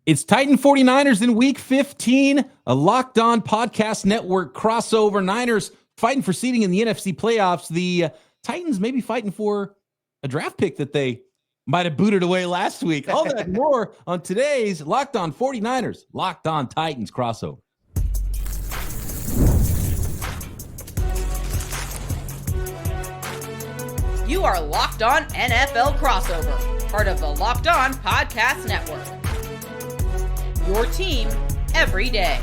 It's Titan 49ers in week 15, a Locked On Podcast Network crossover. Niners fighting for seeding in the NFC playoffs. The Titans maybe fighting for a draft pick that they might have booted away last week. All that and more on today's Locked On 49ers, Locked On Titans crossover. You are Locked On NFL crossover, part of the Locked On Podcast Network. Your team every day.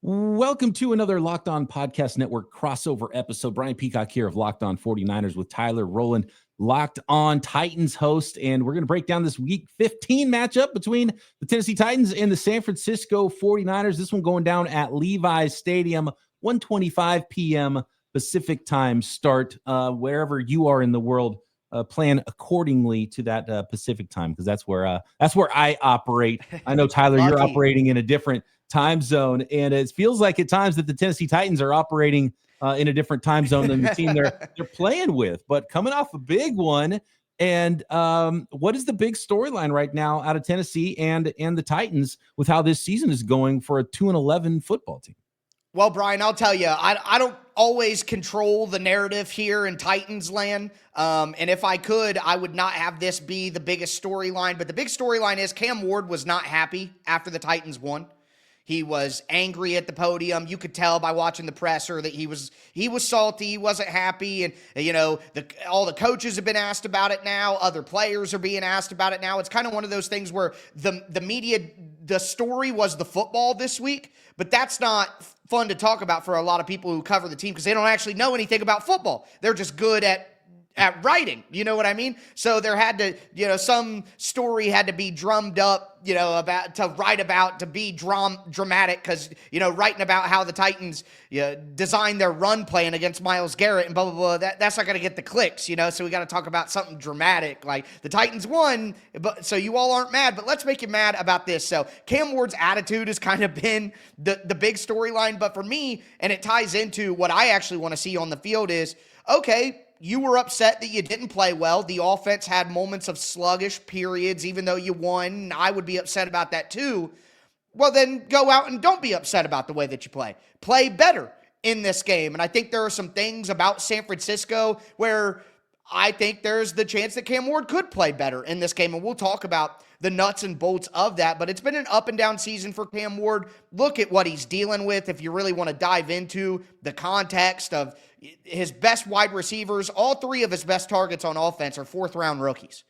Welcome to another Locked On Podcast Network crossover episode. Brian Peacock here of Locked On 49ers with Tyler Rowland, Locked On Titans host. And we're going to break down this week 15 matchup between the Tennessee Titans and the San Francisco 49ers. This one going down at Levi's Stadium, 1:25 p.m. Pacific time start. Wherever you are in the world, plan accordingly to that Pacific time, because that's where I operate. I know, Tyler, you're operating in a different time zone, and it feels like at times that the Tennessee Titans are operating in a different time zone than the team they're playing with. But coming off a big one, and what is the big storyline right now out of Tennessee and the Titans with how this season is going for a 2-11 football team? Well, Brian, I'll tell you, I don't always control the narrative here in Titans land. And if I could, I would not have this be the biggest storyline. But the big storyline is Cam Ward was not happy after the Titans won. He was angry at the podium. You could tell by watching the presser that he was salty. He wasn't happy. And, you know, all the coaches have been asked about it now. Other players are being asked about it now. It's kind of one of those things where the media, the story was the football this week, but that's not fun to talk about for a lot of people who cover the team because they don't actually know anything about football. They're just good at writing, you know what I mean? So there had to, some story had to be drummed up, to be dramatic because, writing about how the Titans designed their run plan against Myles Garrett and blah, blah, blah, that's not going to get the clicks, so we got to talk about something dramatic, like the Titans won, but so you all aren't mad, but let's make you mad about this. So Cam Ward's attitude has kind of been the big storyline, but for me, and it ties into what I actually want to see on the field is, okay, you were upset that you didn't play well. The offense had moments of sluggish periods, even though you won. I would be upset about that too. Well, then go out and don't be upset about the way that you play. Play better in this game. And I think there are some things about San Francisco where I think there's the chance that Cam Ward could play better in this game. And we'll talk about the nuts and bolts of that. But it's been an up and down season for Cam Ward. Look at what he's dealing with if you really want to dive into the context of his best wide receivers. All three of his best targets on offense are fourth-round rookies.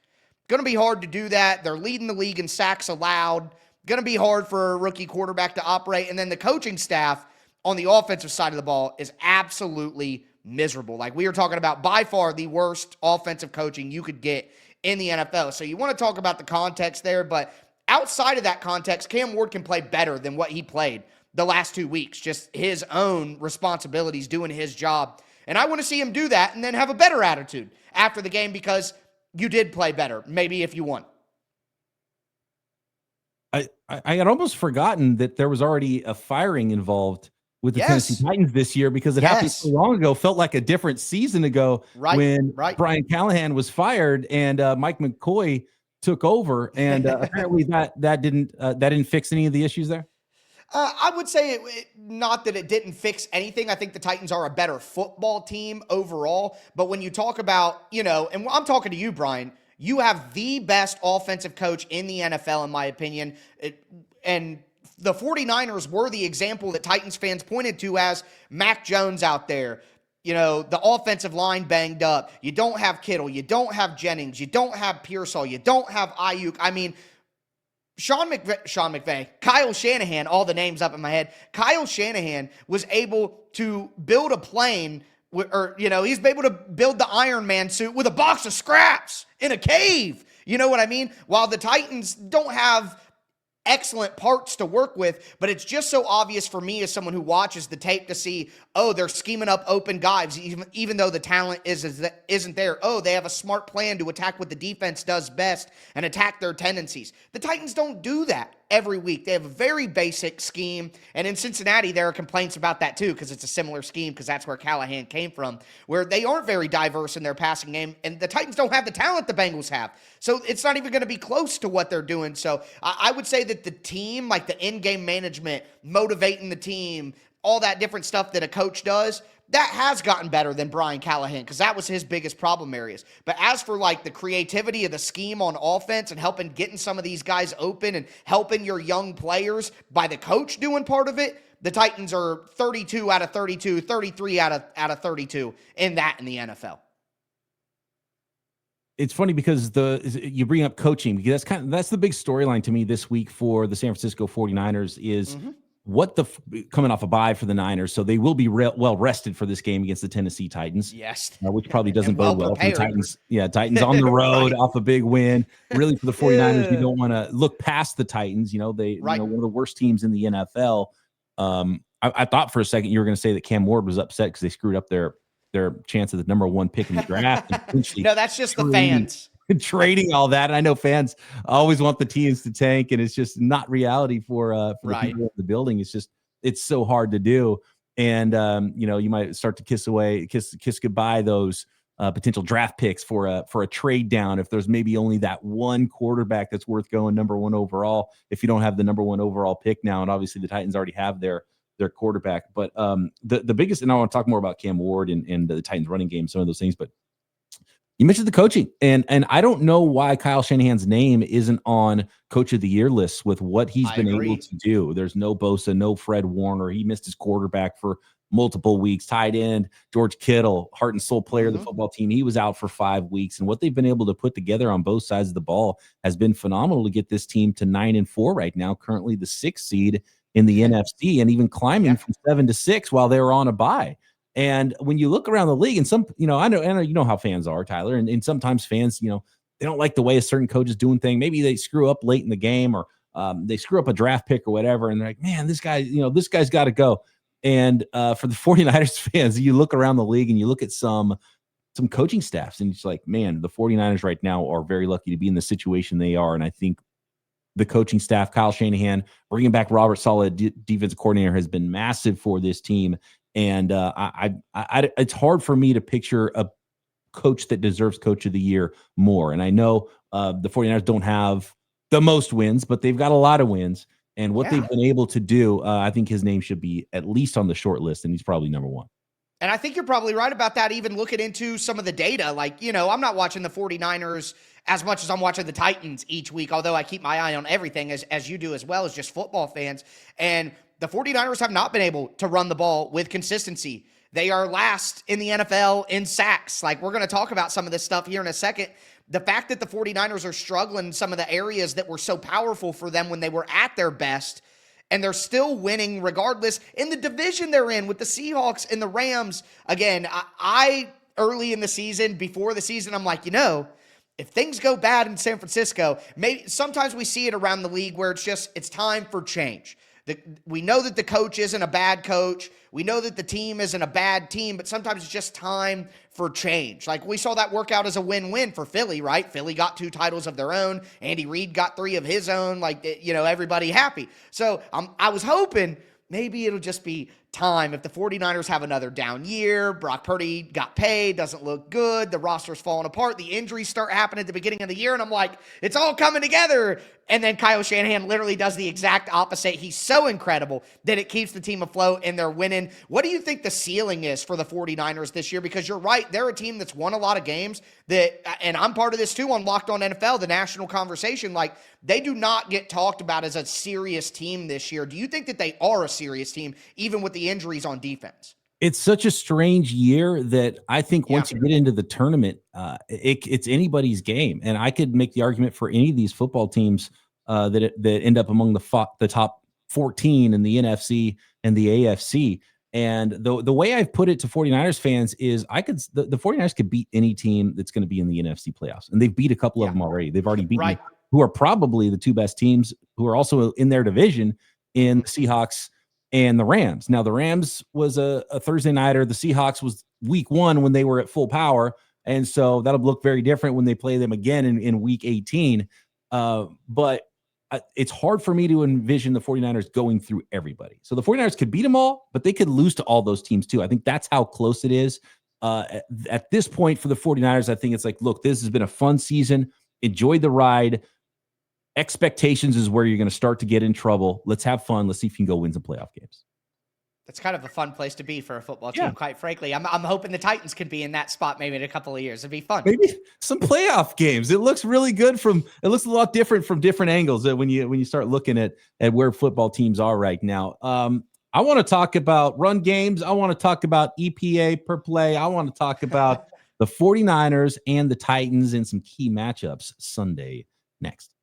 Going to be hard to do that. They're leading the league in sacks allowed. Going to be hard for a rookie quarterback to operate. And then the coaching staff on the offensive side of the ball is absolutely miserable. Like we were talking about, by far the worst offensive coaching you could get in the NFL. So you want to talk about the context there, but outside of that context, Cam Ward can play better than what he played the last 2 weeks, just his own responsibilities, doing his job. And I want to see him do that and then have a better attitude after the game because you did play better, maybe if you won. I had almost forgotten that there was already a firing involved with the Tennessee Titans this year because it happened so long ago. Felt like a different season ago when Brian Callahan was fired and Mike McCoy took over. And apparently that didn't fix any of the issues there. I would say not that it didn't fix anything. I think the Titans are a better football team overall. But when you talk about, and I'm talking to you, Brian, you have the best offensive coach in the NFL, in my opinion. And the 49ers were the example that Titans fans pointed to as Mac Jones out there. The offensive line banged up. You don't have Kittle. You don't have Jennings. You don't have Pearsall. You don't have Ayuk. I mean, Sean McVay, Kyle Shanahan, all the names up in my head. Kyle Shanahan was able to build a plane, he's able to build the Iron Man suit with a box of scraps in a cave. You know what I mean? While the Titans don't have excellent parts to work with, but it's just so obvious for me as someone who watches the tape to see, they're scheming up open guys, even though the talent isn't there. They have a smart plan to attack what the defense does best and attack their tendencies. The Titans don't do that every week. They have a very basic scheme. And in Cincinnati, there are complaints about that too, because it's a similar scheme, because that's where Callahan came from, where they aren't very diverse in their passing game. And the Titans don't have the talent the Bengals have. So it's not even going to be close to what they're doing. So I would say that the team, like the in-game management, motivating the team, all that different stuff that a coach does, that has gotten better than Brian Callahan, because that was his biggest problem areas. But as for like the creativity of the scheme on offense and helping getting some of these guys open and helping your young players by the coach doing part of it, the Titans are 32 out of 32, 33 out of 32 in that in the NFL. It's funny because you bring up coaching, because that's the big storyline to me this week for the San Francisco 49ers is coming off a bye for the Niners. So they will be well rested for this game against the Tennessee Titans. Yes. Which probably doesn't bode well for the Titans. Yeah. Titans on the road off a big win. Really, for the 49ers, you don't want to look past the Titans. One of the worst teams in the NFL. I thought for a second you were going to say that Cam Ward was upset because they screwed up their chance of the number 1 pick in the draft. No, that's just the fans. Trading all that. And I know fans always want the teams to tank, and it's just not reality for the people in the building. It's so hard to do. And, you might start to kiss goodbye those potential draft picks for a trade down if there's maybe only that one quarterback that's worth going number 1 overall, if you don't have the number 1 overall pick now. And obviously the Titans already have their quarterback. But the biggest, and I want to talk more about Cam Ward and the Titans running game, some of those things, but you mentioned the coaching, and I don't know why Kyle Shanahan's name isn't on Coach of the Year lists with what he's been able to do. There's no Bosa, no Fred Warner. He missed his quarterback for multiple weeks. Tight end George Kittle, heart and soul player of the football team. He was out for 5 weeks, and what they've been able to put together on both sides of the ball has been phenomenal to get this team to 9-4 right now, currently the 6th seed in the NFC, and even climbing from 7 to 6 while they were on a bye. And when you look around the league, and some, I know how fans are, Tyler, and sometimes fans, they don't like the way a certain coach is doing things. Maybe they screw up late in the game, or they screw up a draft pick or whatever, and they're like, man, this guy's got to go. And for the 49ers fans, you look around the league and you look at some coaching staffs, and it's like, man, the 49ers right now are very lucky to be in the situation they are. And I think the coaching staff, Kyle Shanahan, bringing back Robert Saleh, defensive coordinator, has been massive for this team. And it's hard for me to picture a coach that deserves Coach of the Year more. And I know the 49ers don't have the most wins, but they've got a lot of wins. And what they've been able to do, I think his name should be at least on the short list, and he's probably number 1. And I think you're probably right about that, even looking into some of the data. Like, I'm not watching the 49ers as much as I'm watching the Titans each week, although I keep my eye on everything, as you do as well, as just football fans. And the 49ers have not been able to run the ball with consistency. They are last in the NFL in sacks. Like, we're going to talk about some of this stuff here in a second. The fact that the 49ers are struggling in some of the areas that were so powerful for them when they were at their best, and they're still winning regardless in the division they're in with the Seahawks and the Rams. Again, I early in the season, before the season, I'm like, if things go bad in San Francisco, maybe sometimes we see it around the league where it's time for change. We know that the coach isn't a bad coach. We know that the team isn't a bad team, but sometimes it's just time for change. Like, we saw that work out as a win-win for Philly, right? Philly got 2 titles of their own. Andy Reid got 3 of his own. Like, everybody happy. So I was hoping maybe it'll just be time. If the 49ers have another down year, Brock Purdy got paid, doesn't look good, the roster's falling apart, the injuries start happening at the beginning of the year, and I'm like, it's all coming together. And then Kyle Shanahan literally does the exact opposite. He's so incredible that it keeps the team afloat and they're winning. What do you think the ceiling is for the 49ers this year? Because you're right, they're a team that's won a lot of games that, and I'm part of this too on Locked On NFL, the national conversation, like, they do not get talked about as a serious team this year. Do you think that they are a serious team, even with the injuries on defense? It's such a strange year that I think once you get into the tournament, it's anybody's game. And I could make the argument for any of these football teams that end up among the top 14 in the NFC and the AFC. And the way I've put it to 49ers fans is the 49ers could beat any team that's going to be in the NFC playoffs. And they've beat a couple of them already. They've already beaten who are probably the 2 best teams who are also in their division in the Seahawks and the Rams. Now, the Rams was a Thursday nighter. The Seahawks was week 1 when they were at full power. And so that'll look very different when they play them again in week 18. But it's hard for me to envision the 49ers going through everybody. So the 49ers could beat them all, but they could lose to all those teams too. I think that's how close it is. At this point for the 49ers, I think it's like, look, this has been a fun season. Enjoy the ride. Expectations is where you're going to start to get in trouble. Let's have fun. Let's see if you can go win some playoff games. That's kind of a fun place to be for a football team, quite frankly. I'm hoping the Titans could be in that spot maybe in a couple of years. It'd be fun. Maybe some playoff games. It looks really good it looks a lot different from different angles when you start looking at where football teams are right now. I want to talk about run games. I want to talk about EPA per play. I want to talk about the 49ers and the Titans and some key matchups Sunday next.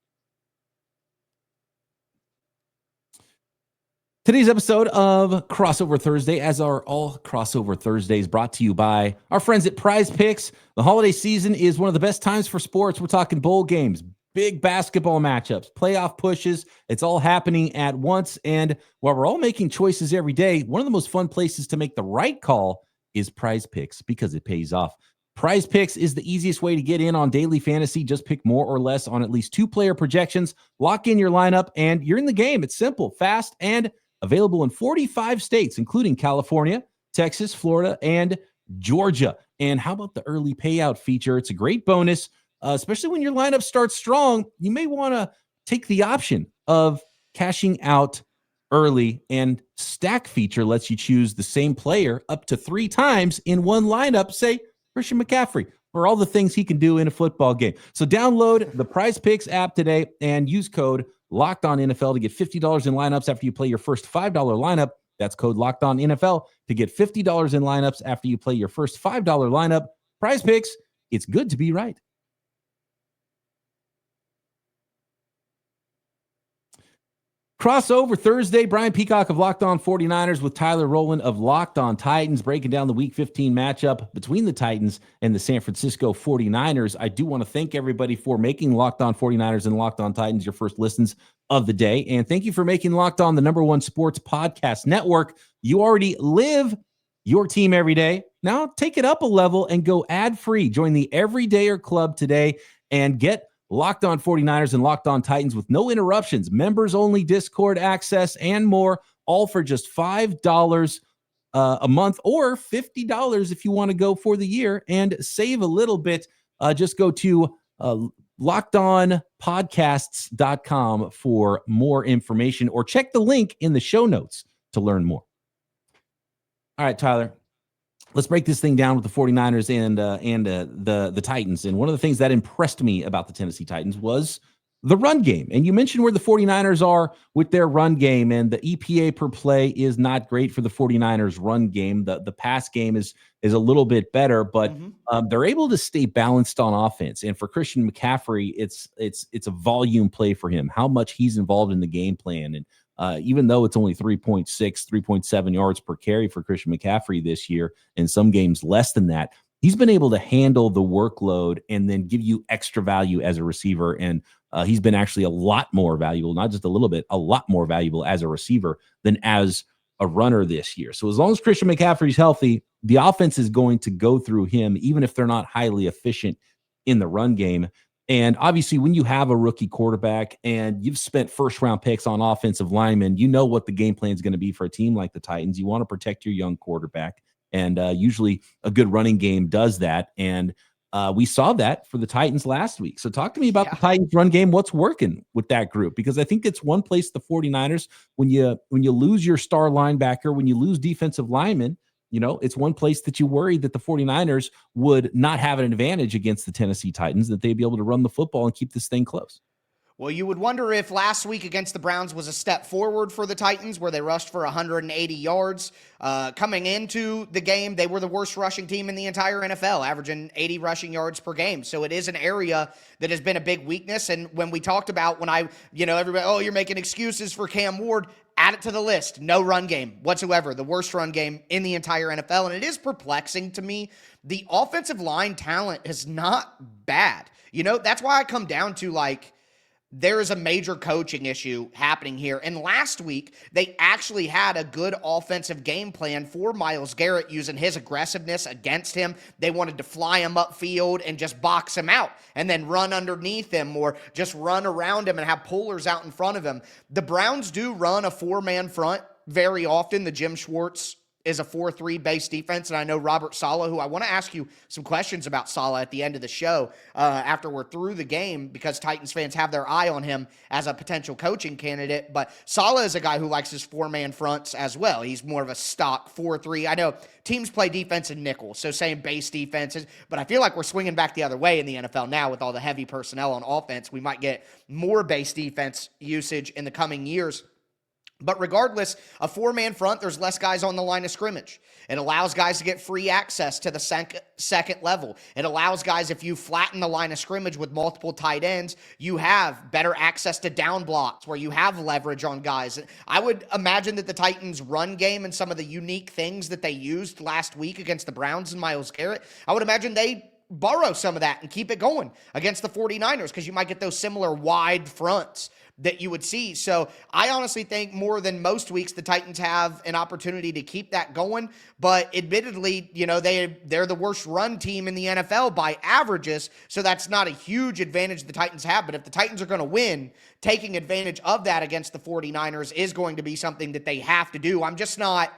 Today's episode of Crossover Thursday, as are all Crossover Thursdays, brought to you by our friends at Prize Picks. The holiday season is one of the best times for sports. We're talking bowl games, big basketball matchups, playoff pushes. It's all happening at once. And while we're all making choices every day, one of the most fun places to make the right call is Prize Picks because it pays off. Prize Picks is the easiest way to get in on daily fantasy. Just pick more or less on at least 2-player projections, lock in your lineup, and you're in the game. It's simple, fast, and available in 45 states, including California, Texas, Florida, and Georgia. And how about the early payout feature? It's a great bonus, especially when your lineup starts strong. You may want to take the option of cashing out early, and stack feature lets you choose the same player up to 3 times in one lineup, say Christian McCaffery, for all the things he can do in a football game. So download the Prize Picks app today and use code Locked On NFL to get $50 in lineups after you play your first $5 lineup. That's code Locked On NFL to get $50 in lineups after you play your first $5 lineup. Prize Picks, it's good to be right. Crossover Thursday, Brian Peacock of Locked On 49ers with Tyler Rowland of Locked On Titans, breaking down the Week 15 matchup between the Titans and the San Francisco 49ers. I do want to thank everybody for making Locked On 49ers and Locked On Titans your first listens of the day. And thank you for making Locked On the #1 sports podcast network. You already live your team every day. Now take it up a level and go ad-free. Join the Everydayer Club today and get Locked On 49ers and Locked On Titans with no interruptions, members-only Discord access, and more, all for just $5 a month or $50 if you want to go for the year and save a little bit. Just go to LockedOnPodcasts.com for more information or check the link in the show notes to learn more. All right, Tyler. Let's break this thing down with the 49ers and the Titans. And one of the things that impressed me about the Tennessee Titans was the run game. And you mentioned where the 49ers are with their run game, and the EPA per play is not great for the 49ers run game. The pass game is a little bit better, but they're able to stay balanced on offense. And for Christian McCaffery, it's a volume play for him, how much he's involved in the game plan. And even though it's only 3.6, 3.7 yards per carry for Christian McCaffery this year, in some games less than that, he's been able to handle the workload and then give you extra value as a receiver. And he's been actually a lot more valuable, not just a little bit, a lot more valuable as a receiver than as a runner this year. So as long as Christian McCaffrey's healthy, the offense is going to go through him, even if they're not highly efficient in the run game. And obviously, when you have a rookie quarterback and you've spent first-round picks on offensive linemen, you know what the game plan is going to be for a team like the Titans. You want to protect your young quarterback, and usually a good running game does that. And we saw that for the Titans last week. So talk to me about the Titans run game. What's working with that group? Because I think it's one place the 49ers, when you lose your star linebacker, when you lose defensive linemen, you know, it's one place that you worry that the 49ers would not have an advantage against the Tennessee Titans, that they'd be able to run the football and keep this thing close. Well, you would wonder if last week against the Browns was a step forward for the Titans, where they rushed for 180 yards. Coming into the game, they were the worst rushing team in the entire NFL, averaging 80 rushing yards per game. So it is an area that has been a big weakness. And when we talked about, everybody, oh, you're making excuses for Cam Ward, add it to the list. No run game whatsoever. The worst run game in the entire NFL. And it is perplexing to me. The offensive line talent is not bad. That's why I come down to there is a major coaching issue happening here. And last week, they actually had a good offensive game plan for Myles Garrett using his aggressiveness against him. They wanted to fly him upfield and just box him out and then run underneath him or just run around him and have pullers out in front of him. The Browns do run a four-man front very often. The Jim Schwartz is a 4-3 base defense. And I know Robert Saleh, who I want to ask you some questions about Saleh at the end of the show after we're through the game, because Titans fans have their eye on him as a potential coaching candidate. But Saleh is a guy who likes his four-man fronts as well. He's more of a stock 4-3. I know teams play defense in nickel, so same base defenses, but I feel like we're swinging back the other way in the NFL now with all the heavy personnel on offense. We might get more base defense usage in the coming years. But regardless, a four-man front, there's less guys on the line of scrimmage. It allows guys to get free access to the second level. It allows guys, if you flatten the line of scrimmage with multiple tight ends, you have better access to down blocks where you have leverage on guys. I would imagine that the Titans' run game and some of the unique things that they used last week against the Browns and Myles Garrett, I would imagine they borrow some of that and keep it going against the 49ers, because you might get those similar wide fronts that you would see. So I honestly think more than most weeks, the Titans have an opportunity to keep that going. But admittedly, you know, they're the worst run team in the NFL by averages. So that's not a huge advantage the Titans have. But if the Titans are going to win, taking advantage of that against the 49ers is going to be something that they have to do. I'm just not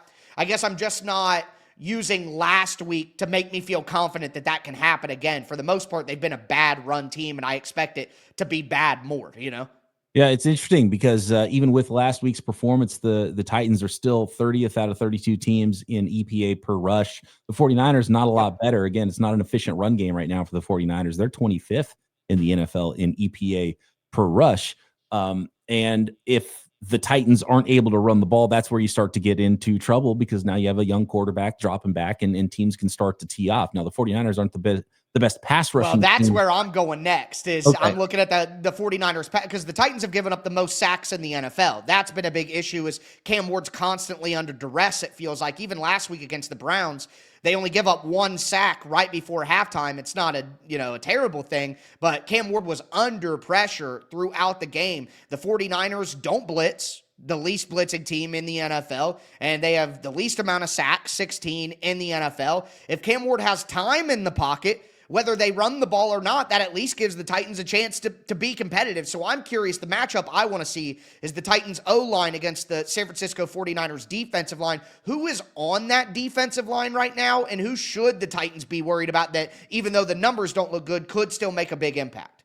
using last week to make me feel confident that that can happen again. For the most part, they've been a bad run team, and I expect it to be bad more, you know? Yeah, it's interesting because even with last week's performance, the Titans are still 30th out of 32 teams in EPA per rush. The 49ers, not a lot better. Again, it's not an efficient run game right now for the 49ers. They're 25th in the NFL in EPA per rush. And if the Titans aren't able to run the ball, that's where you start to get into trouble, because now you have a young quarterback dropping back and teams can start to tee off. Now, the 49ers aren't the best pass rushing. Well, that's team. where I'm going next is okay. I'm looking at the 49ers, because the Titans have given up the most sacks in the NFL. That's been a big issue, is Cam Ward's constantly under duress, it feels like. Even last week against the Browns, they only give up one sack right before halftime. It's not a terrible thing, but Cam Ward was under pressure throughout the game. The 49ers don't blitz, the least blitzing team in the NFL, and they have the least amount of sacks, 16 in the NFL. If Cam Ward has time in the pocket, whether they run the ball or not, that at least gives the Titans a chance to be competitive. So I'm curious. The matchup I want to see is the Titans O-line against the San Francisco 49ers defensive line. Who is on that defensive line right now, and who should the Titans be worried about that, even though the numbers don't look good, could still make a big impact?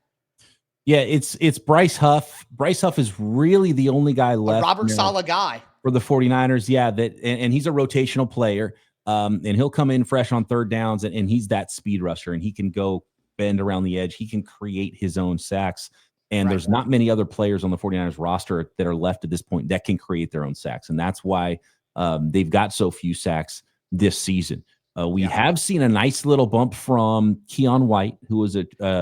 Yeah, it's Bryce Huff. Bryce Huff is really the only guy left. A Robert Saleh guy. For the 49ers, yeah, and he's a rotational player. And he'll come in fresh on third downs, and he's that speed rusher, and he can go bend around the edge. He can create his own sacks. And there's not many other players on the 49ers roster that are left at this point that can create their own sacks. And that's why they've got so few sacks this season. We have seen a nice little bump from Keon White, who was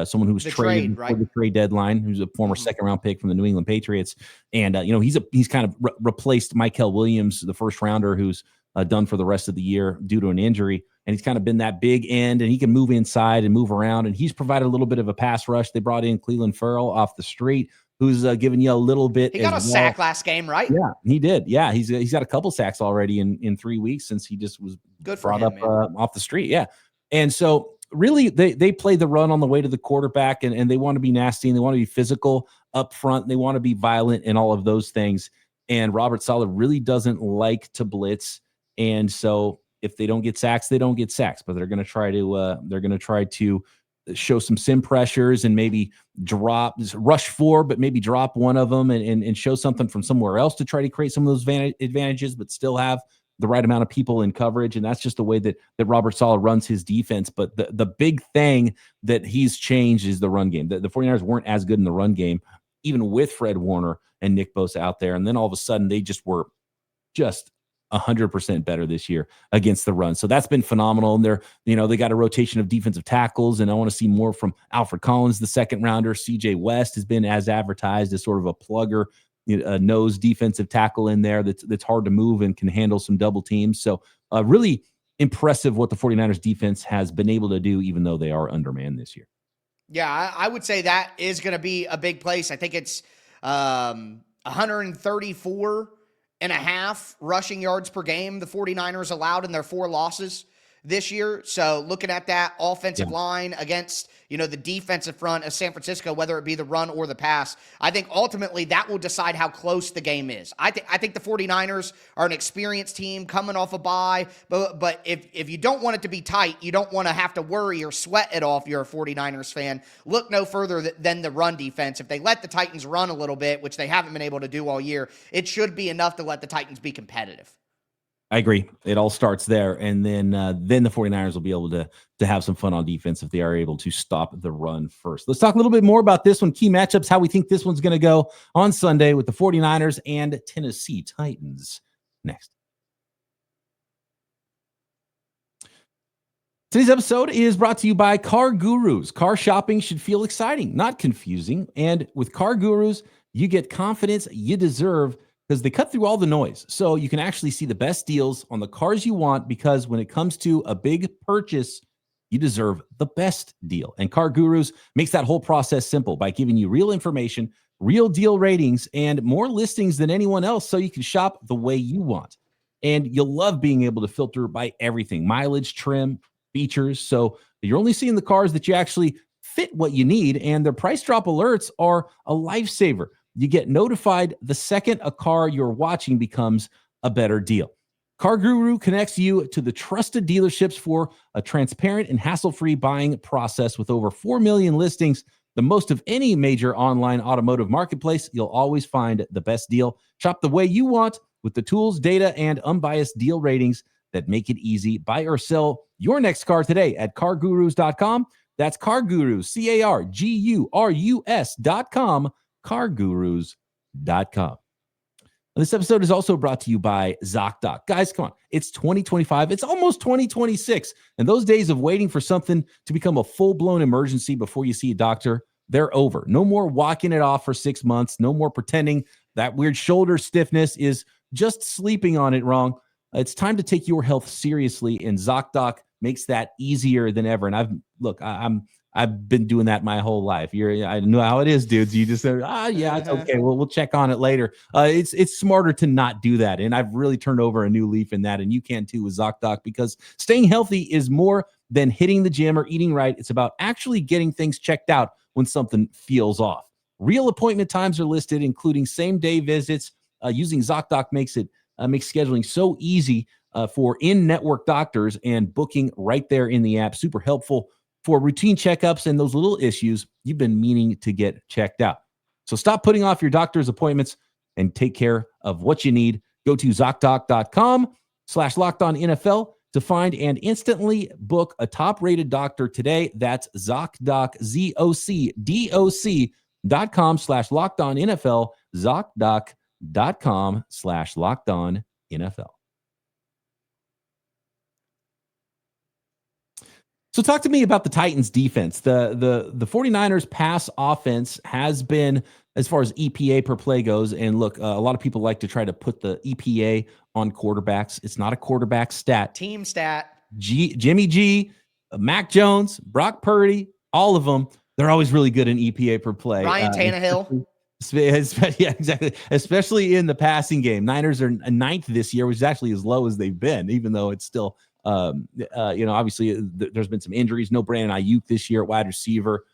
someone who was traded before the trade deadline, who's a former second-round pick from the New England Patriots. And, he's kind of replaced Mykel Williams, the first-rounder, who's done for the rest of the year due to an injury. And he's kind of been that big end, and he can move inside and move around. And he's provided a little bit of a pass rush. They brought in Cleveland Ferrell off the street, who's giving you a little bit. He got a sack last game, right? Yeah, he did. Yeah, he's got a couple sacks already in 3 weeks since he just was brought up off the street. Yeah. And so really they play the run on the way to the quarterback, and they want to be nasty, and they want to be physical up front. They want to be violent and all of those things. And Robert Saleh really doesn't like to blitz. And so if they don't get sacks, they don't get sacks, but they're going to try to show some sim pressures and maybe rush four, but maybe drop one of them and show something from somewhere else to try to create some of those advantages, but still have the right amount of people in coverage. And that's just the way that Robert Saleh runs his defense. But the big thing that he's changed is the run game. The 49ers weren't as good in the run game, even with Fred Warner and Nick Bosa out there. And then all of a sudden they just were 100% better this year against the run. So that's been phenomenal. And they got a rotation of defensive tackles, and I want to see more from Alfred Collins, the second rounder. CJ West has been as advertised as sort of a plugger, a nose defensive tackle in there that's hard to move and can handle some double teams. So really impressive what the 49ers defense has been able to do, even though they are undermanned this year. Yeah, I would say that is going to be a big place. I think it's 134 and a half rushing yards per game the 49ers allowed in their 4 losses this year. So looking at that offensive line against, the defensive front of San Francisco, whether it be the run or the pass, I think ultimately that will decide how close the game is. I think the 49ers are an experienced team coming off a bye, but if you don't want it to be tight, you don't want to have to worry or sweat it off, you're a 49ers fan, look no further than the run defense. If they let the Titans run a little bit, which they haven't been able to do all year, it should be enough to let the Titans be competitive. I agree. It all starts there. And then the 49ers will be able to have some fun on defense if they are able to stop the run first. Let's talk a little bit more about this one. Key matchups, how we think this one's going to go on Sunday with the 49ers and Tennessee Titans. Next. Today's episode is brought to you by Car Gurus. Car shopping should feel exciting, not confusing. And with Car Gurus, you get confidence you deserve because they cut through all the noise. So you can actually see the best deals on the cars you want, because when it comes to a big purchase, you deserve the best deal. And Car Gurus makes that whole process simple by giving you real information, real deal ratings, and more listings than anyone else, so you can shop the way you want. And you'll love being able to filter by everything: mileage, trim, features. So you're only seeing the cars that you actually fit what you need, and their price drop alerts are a lifesaver. You get notified the second a car you're watching becomes a better deal. Car Guru connects you to the trusted dealerships for a transparent and hassle-free buying process. With over 4 million listings, the most of any major online automotive marketplace, you'll always find the best deal. Shop the way you want with the tools, data, and unbiased deal ratings that make it easy. Buy or sell your next car today at cargurus.com. That's CarGurus, CarGurus.com, cargurus.com. This episode is also brought to you by ZocDoc. Guys, come on. It's 2025. It's almost 2026. And those days of waiting for something to become a full-blown emergency before you see a doctor, they're over. No more walking it off for 6 months. No more pretending that weird shoulder stiffness is just sleeping on it wrong. It's time to take your health seriously, and ZocDoc makes that easier than ever. And I've been doing that my whole life. I know how it is, dudes. You just say, yeah, it's okay. Well, we'll check on it later. It's smarter to not do that. And I've really turned over a new leaf in that. And you can too with ZocDoc, because staying healthy is more than hitting the gym or eating right. It's about actually getting things checked out when something feels off. Real appointment times are listed, including same-day visits. Using ZocDoc makes scheduling so easy for in-network doctors, and booking right there in the app. Super helpful for routine checkups and those little issues you've been meaning to get checked out. So stop putting off your doctor's appointments and take care of what you need. Go to ZocDoc.com/LockedOnNFL to find and instantly book a top-rated doctor today. That's ZocDoc, ZocDoc.com/LockedOnNFL, ZocDoc.com/LockedOnNFL. So talk to me about the Titans defense. The 49ers pass offense has been, as far as EPA per play goes, and look, a lot of people like to try to put the EPA on quarterbacks. It's not a quarterback stat. Team stat. Jimmy G, Mac Jones, Brock Purdy, all of them, they're always really good in EPA per play. Ryan Tannehill. Yeah, exactly. Especially in the passing game. Niners are 9th this year, which is actually as low as they've been, even though it's still obviously there's been some injuries. No Brandon Ayuk this year at wide receiver.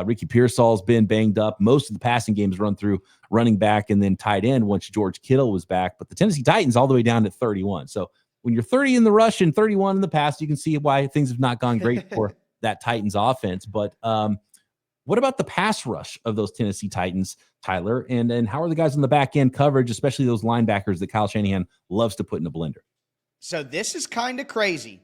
Ricky Pearsall's been banged up. Most of the passing games run through running back and then tight end once George Kittle was back. But the Tennessee Titans all the way down to 31. So when you're 30 in the rush and 31 in the pass, you can see why things have not gone great for that Titans offense. But what about the pass rush of those Tennessee Titans, Tyler? And how are the guys on the back end coverage, especially those linebackers that Kyle Shanahan loves to put in a blender? So this is kind of crazy,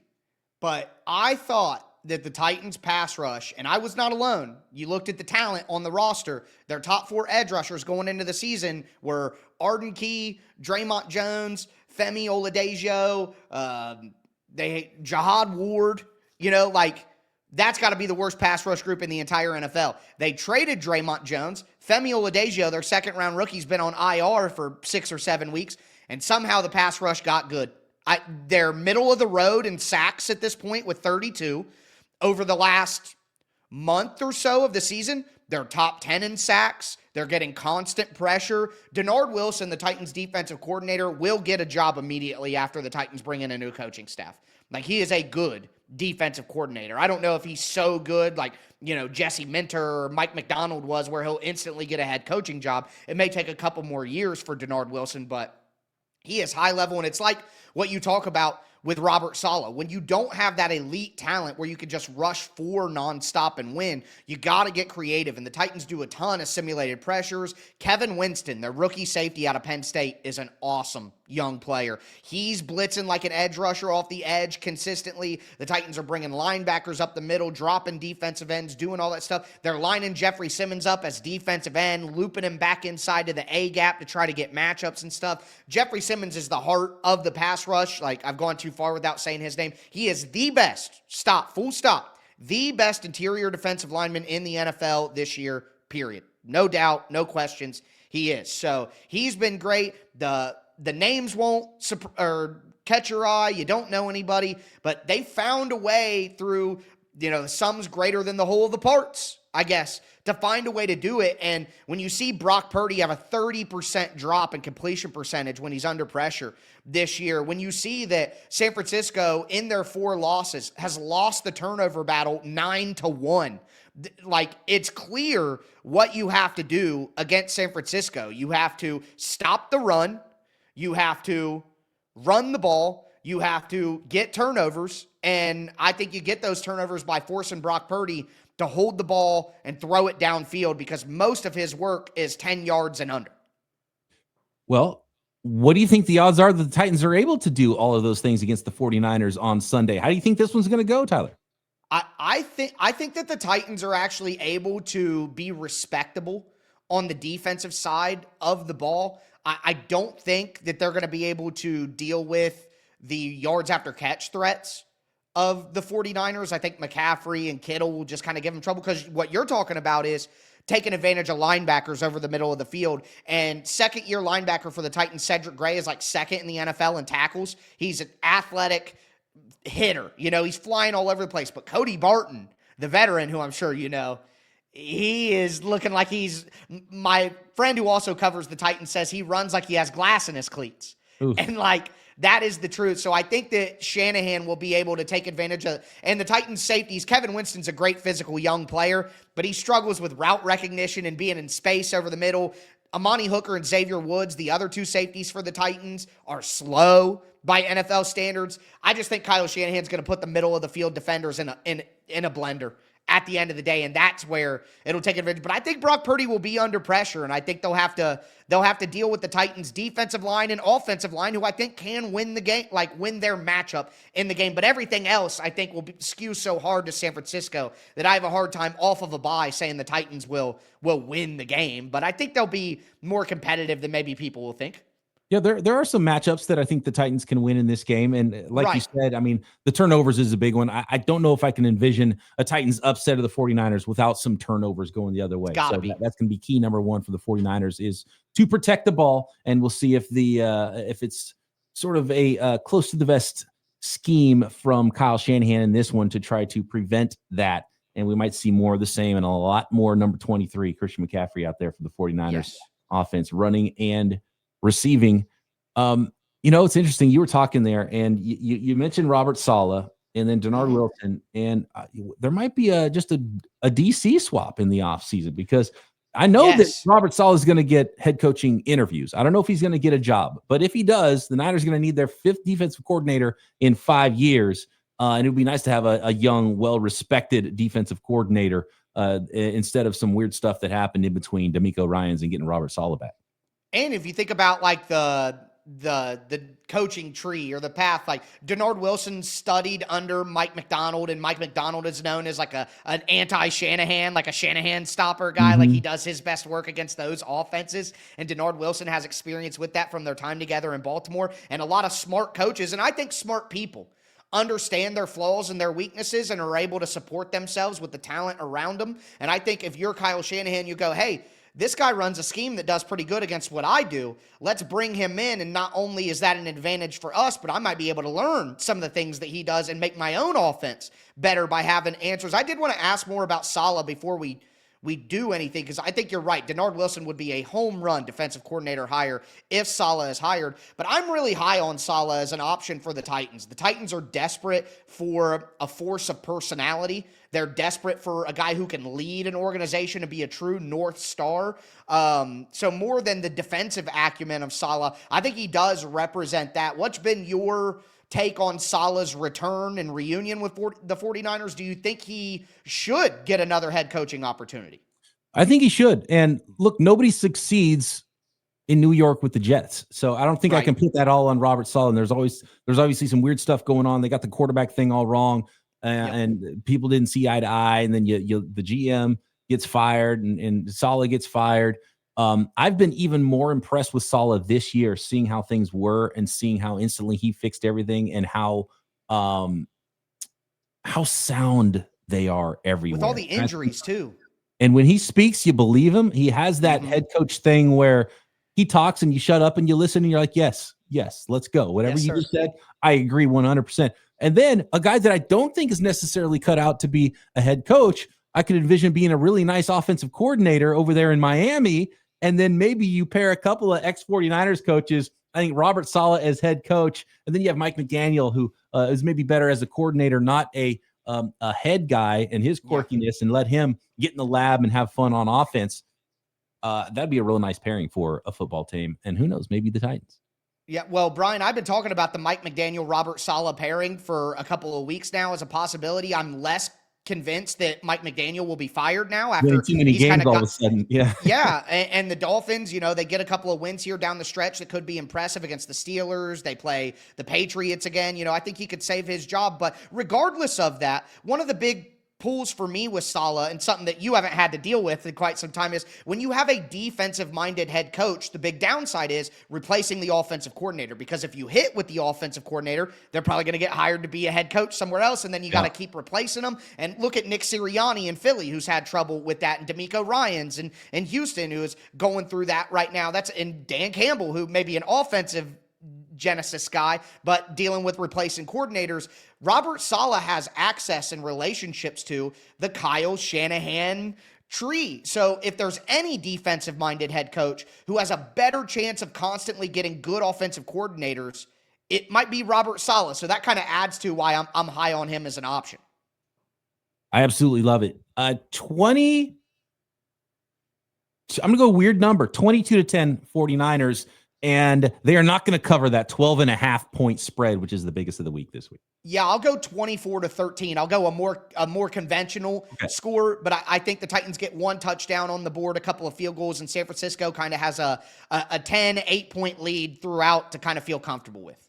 but I thought that the Titans pass rush, and I was not alone. You looked at the talent on the roster. Their top 4 edge rushers going into the season were Arden Key, Draymond Jones, Femi Oladejo, Jihad Ward. That's got to be the worst pass rush group in the entire NFL. They traded Draymond Jones. Femi Oladejo, their second-round rookie's been on IR for 6 or 7 weeks, and somehow the pass rush got good. They're middle of the road in sacks at this point with 32. Over the last month or so of the season, they're top 10 in sacks. They're getting constant pressure. Denard Wilson, the Titans defensive coordinator, will get a job immediately after the Titans bring in a new coaching staff. Like, he is a good defensive coordinator. I don't know if he's so good like, Jesse Minter or Mike McDonald was, where he'll instantly get a head coaching job. It may take a couple more years for Denard Wilson, but he is high level. And it's like what you talk about with Robert Saleh. When you don't have that elite talent where you can just rush 4 nonstop and win, you got to get creative. And the Titans do a ton of simulated pressures. Kevin Winston, the rookie safety out of Penn State, is an awesome young player. He's blitzing like an edge rusher off the edge consistently. The Titans are bringing linebackers up the middle, dropping defensive ends, doing all that stuff. They're lining Jeffrey Simmons up as defensive end, looping him back inside to the A gap to try to get matchups and stuff. Jeffrey Simmons is the heart of the pass rush. Like, I've gone too far without saying his name. He is the best, full stop, the best interior defensive lineman in the NFL this year, period. No doubt, no questions. He is. So he's been great. The names won't catch your eye. You don't know anybody, but they found a way through, the sum's greater than the whole of the parts, I guess, to find a way to do it. And when you see Brock Purdy have a 30% drop in completion percentage when he's under pressure this year, when you see that San Francisco in their 4 losses has lost the turnover battle 9-1, like, it's clear what you have to do against San Francisco. You have to stop the run. You have to run the ball. You have to get turnovers. And I think you get those turnovers by forcing Brock Purdy to hold the ball and throw it downfield, because most of his work is 10 yards and under. Well, what do you think the odds are that the Titans are able to do all of those things against the 49ers on Sunday? How do you think this one's going to go, Tyler? I think that the Titans are actually able to be respectable on the defensive side of the ball. I don't think that they're going to be able to deal with the yards after catch threats of the 49ers. I think McCaffrey and Kittle will just kind of give them trouble, because what you're talking about is taking advantage of linebackers over the middle of the field. And second-year linebacker for the Titans, Cedric Gray, is like second in the NFL in tackles. He's an athletic hitter. He's flying all over the place. But Cody Barton, the veteran, who I'm sure you know, he is looking like my friend who also covers the Titans says he runs like he has glass in his cleats. Oof. And like, that is the truth. So I think that Shanahan will be able to take advantage of, and the Titans safeties, Kevin Winston's a great physical young player, but he struggles with route recognition and being in space over the middle. Amani Hooker and Xavier Woods, the other 2 safeties for the Titans, are slow by NFL standards. I just think Kyle Shanahan's going to put the middle of the field defenders in a blender at the end of the day, and that's where it'll take advantage. But I think Brock Purdy will be under pressure, and I think they'll have to deal with the Titans' defensive line and offensive line, who I think can win the game, like win their matchup in the game. But everything else, I think, will skew so hard to San Francisco that I have a hard time off of a bye saying the Titans will win the game. But I think they'll be more competitive than maybe people will think. Yeah, there are some matchups that I think the Titans can win in this game. And like you said, I mean, the turnovers is a big one. I don't know if I can envision a Titans upset of the 49ers without some turnovers going the other way. That's going to be key number 1 for the 49ers, is to protect the ball. And we'll see if if it's sort of a close to the vest scheme from Kyle Shanahan in this one to try to prevent that. And we might see more of the same and a lot more number 23, Christian McCaffery, out there for the 49ers offense, running and receiving. It's interesting. You were talking there, and you mentioned Robert Saleh and then Denard Wilson, and there might be just a DC swap in the offseason, because I know that Robert Saleh is going to get head coaching interviews. I don't know if he's going to get a job, but if he does, the Niners are going to need their 5th defensive coordinator in 5 years. And it would be nice to have a young, well-respected defensive coordinator instead of some weird stuff that happened in between D'Amico Ryans and getting Robert Saleh back. And if you think about like the coaching tree or the path, like Denard Wilson studied under Mike McDonald, and Mike McDonald is known as like an anti-Shanahan, like a Shanahan stopper guy. Like, he does his best work against those offenses. And Denard Wilson has experience with that from their time together in Baltimore. And a lot of smart coaches, and I think smart people, understand their flaws and their weaknesses and are able to support themselves with the talent around them. And I think if you're Kyle Shanahan, you go, hey, this guy runs a scheme that does pretty good against what I do. Let's bring him in, and not only is that an advantage for us, but I might be able to learn some of the things that he does and make my own offense better by having answers. I did want to ask more about Saleh before we do anything, because I think you're right. Denard Wilson would be a home run defensive coordinator hire if Saleh is hired. But I'm really high on Saleh as an option for the Titans. The Titans are desperate for a force of personality. They're desperate for a guy who can lead an organization and be a true North Star. So more than the defensive acumen of Saleh, I think he does represent that. What's been your take on Saleh's return and reunion with the 49ers? Do you think he should get another head coaching opportunity? I think he should. And look, nobody succeeds in New York with the Jets. So I don't think I can put that all on Robert Saleh. And there's obviously some weird stuff going on. They got the quarterback thing all wrong. And people didn't see eye to eye. And then the GM gets fired and Saleh gets fired. I've been even more impressed with Saleh this year, seeing how things were and seeing how instantly he fixed everything and how sound they are everywhere. With all the injuries too. And when he speaks, you believe him. He has that head coach thing where he talks and you shut up and you listen and you're like, yes, let's go. Whatever you just said, I agree 100%. And then a guy that I don't think is necessarily cut out to be a head coach, I could envision being a really nice offensive coordinator over there in Miami. And then maybe you pair a couple of ex-49ers coaches. I think Robert Saleh as head coach. And then you have Mike McDaniel, who is maybe better as a coordinator, not a head guy, and his quirkiness, and let him get in the lab and have fun on offense. That'd be a real nice pairing for a football team. And who knows, maybe the Titans. Yeah, well, Brian, I've been talking about the Mike McDaniel, Robert Saleh pairing for a couple of weeks now as a possibility. I'm less convinced that Mike McDaniel will be fired now after too many games all of a sudden. Yeah, and the Dolphins, they get a couple of wins here down the stretch that could be impressive against the Steelers. They play the Patriots again. I think he could save his job. But regardless of that, one of the big pulls for me with Saleh, and something that you haven't had to deal with in quite some time, is when you have a defensive-minded head coach, the big downside is replacing the offensive coordinator, because if you hit with the offensive coordinator, they're probably going to get hired to be a head coach somewhere else, and then you got to keep replacing them. And look at Nick Sirianni in Philly, who's had trouble with that, and DeMeco Ryans in Houston, who is going through that right now. And Dan Campbell, who may be an offensive Genesis guy, but dealing with replacing coordinators. Robert Saleh has access and relationships to the Kyle Shanahan tree. So if there's any defensive-minded head coach who has a better chance of constantly getting good offensive coordinators, it might be Robert Saleh. So that kind of adds to why I'm high on him as an option. I absolutely love it. 20. I'm going to go weird number, 22-10 49ers. And they are not going to cover that 12.5 point spread, which is the biggest of the week this week. Yeah, I'll go 24-13. I'll go a more conventional score, but I think the Titans get one touchdown on the board, a couple of field goals, and San Francisco kind of has a 8 point lead throughout to kind of feel comfortable with.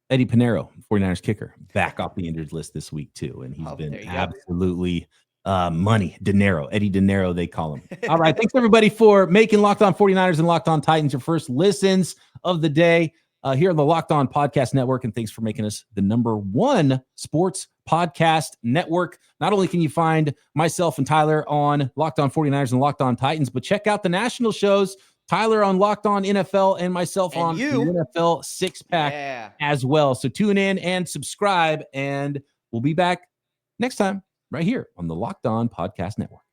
Eddie Pinheiro, 49ers kicker, back off the injured list this week too, and he's been absolutely money. Eddie Dinero, they call him. All right. Thanks everybody for making Locked On 49ers and Locked On Titans your first listens of the day here on the Locked On Podcast Network. And thanks for making us the #1 sports podcast network. Not only can you find myself and Tyler on Locked On 49ers and Locked On Titans, but check out the national shows. Tyler on Locked On NFL and myself on the NFL Six Pack as well. So tune in and subscribe, and we'll be back next time right here on the Locked On Podcast Network.